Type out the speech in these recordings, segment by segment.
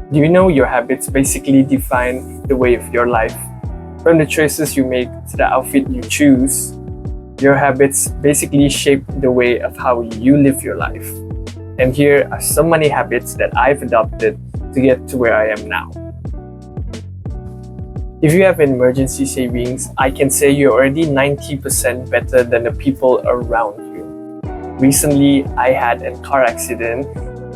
Do you know your habits basically define the way of your life? From the choices you make to the outfit you choose, your habits basically shape the way of how you live your life. And here are some money habits that I've adopted to get to where I am now. If you have an emergency savings, I can say you're already 90% better than the people around you. Recently, I had a car accident,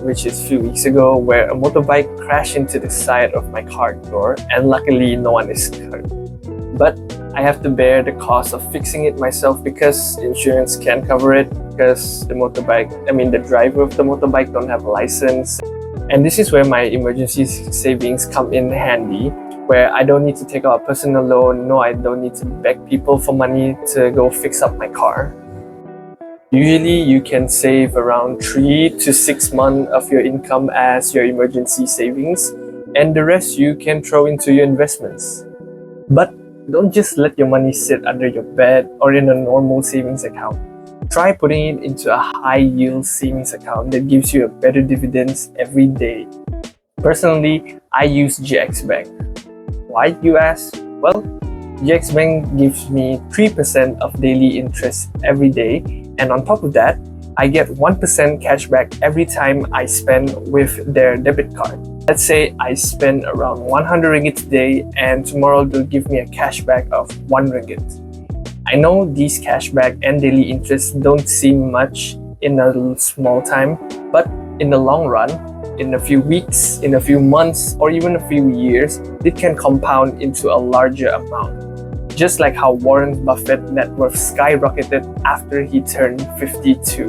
which is a few weeks ago, where a motorbike crashed into the side of my car door, and luckily no one is hurt. But I have to bear the cost of fixing it myself because insurance can't cover it, because the driver of the motorbike don't have a license. And this is where my emergency savings come in handy, where I don't need to take out a personal loan. No, I don't need to beg people for money to go fix up my car. Usually, you can save around 3 to 6 months of your income as your emergency savings, and the rest you can throw into your investments. But don't just let your money sit under your bed or in a normal savings account. Try putting it into a high-yield savings account that gives you a better dividends every day. Personally, I use GX Bank. Why, you ask? Well, GX Bank gives me 3% of daily interest every day, and on top of that, I get 1% cashback every time I spend with their debit card. Let's say I spend around 100 ringgit today, and tomorrow they'll give me a cashback of 1 ringgit. I know these cashback and daily interest don't seem much in a small time, but in the long run, in a few weeks, in a few months, or even a few years, it can compound into a larger amount. Just like how Warren Buffett's net worth skyrocketed after he turned 52.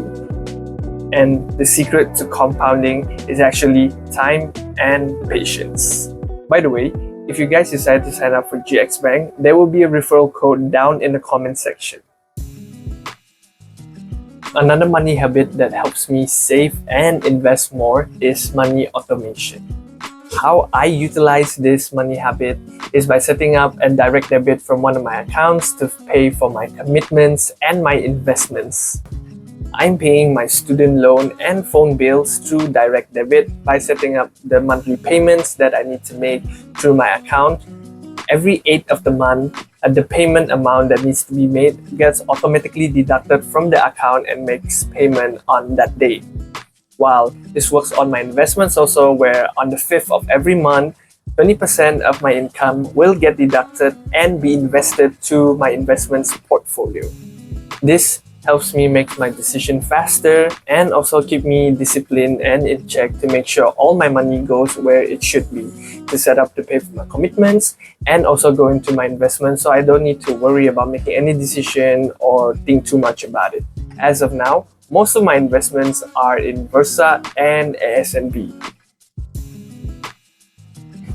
And the secret to compounding is actually time and patience. By the way, if you guys decide to sign up for GX Bank, there will be a referral code down in the comment section. Another money habit that helps me save and invest more is money automation. How I utilize this money habit is by setting up a direct debit from one of my accounts to pay for my commitments and my investments. I'm paying my student loan and phone bills through direct debit by setting up the monthly payments that I need to make through my account. Every 8th of the month, the payment amount that needs to be made gets automatically deducted from the account and makes payment on that day. While this works on my investments also, where on the 5th of every month, 20% of my income will get deducted and be invested to my investments portfolio. This helps me make my decision faster and also keep me disciplined and in check to make sure all my money goes where it should be, to set up to pay for my commitments and also go into my investments, so I don't need to worry about making any decision or think too much about it. As of now, most of my investments are in Versa and ASNB.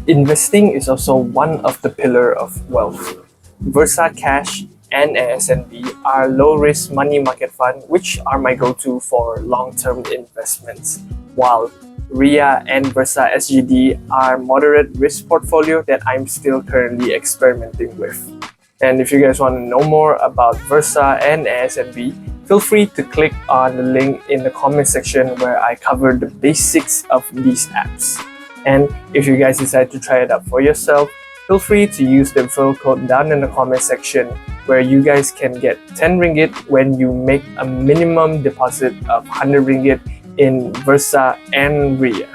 Investing is also one of the pillars of wealth. Versa Cash and ASNB are low-risk money market fund, which are my go-to for long-term investments, while RIA and Versa SGD are moderate risk portfolio that I'm still currently experimenting with. And if you guys want to know more about Versa and ASNB, feel free to click on the link in the comment section where I cover the basics of these apps. And if you guys decide to try it out for yourself, feel free to use the referral code down in the comment section, where you guys can get 10 ringgit when you make a minimum deposit of 100 ringgit in Versa and RIA.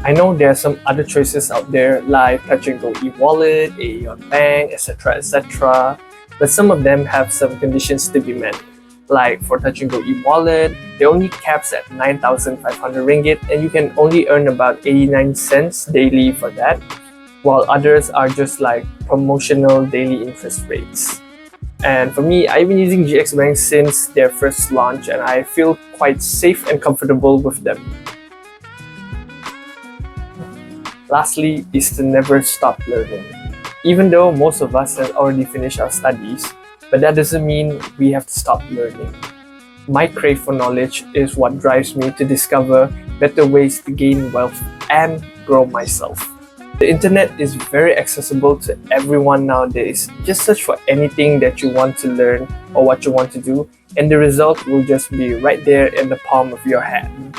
I know there are some other choices out there like Touch and Go e-wallet, Aeon Bank, etc. But some of them have some conditions to be met. Like for Touch and Go e-wallet, they only caps at 9,500 ringgit and you can only earn about 89 cents daily for that, while others are just like promotional daily interest rates. And for me, I've been using GX Bank since their first launch and I feel quite safe and comfortable with them. Lastly is to never stop learning. Even though most of us have already finished our studies, but that doesn't mean we have to stop learning. My crave for knowledge is what drives me to discover better ways to gain wealth and grow myself. The internet is very accessible to everyone nowadays. Just search for anything that you want to learn or what you want to do, and the result will just be right there in the palm of your hand.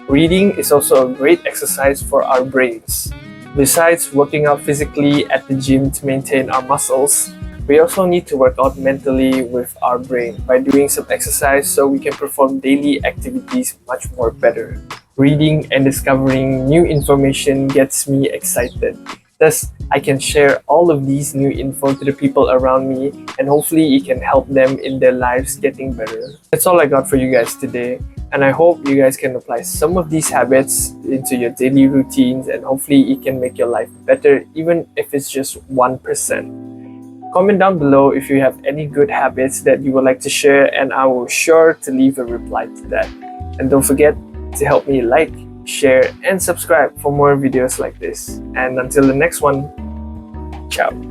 Reading is also a great exercise for our brains. Besides working out physically at the gym to maintain our muscles, we also need to work out mentally with our brain by doing some exercise so we can perform daily activities much more better. Reading and discovering new information gets me excited. Thus, I can share all of these new info to the people around me, and hopefully it can help them in their lives getting better. That's all I got for you guys today, and I hope you guys can apply some of these habits into your daily routines, and hopefully it can make your life better, even if it's just 1%. Comment down below if you have any good habits that you would like to share, and I will sure to leave a reply to that. And don't forget to help me like, share, and subscribe for more videos like this. And until the next one, ciao.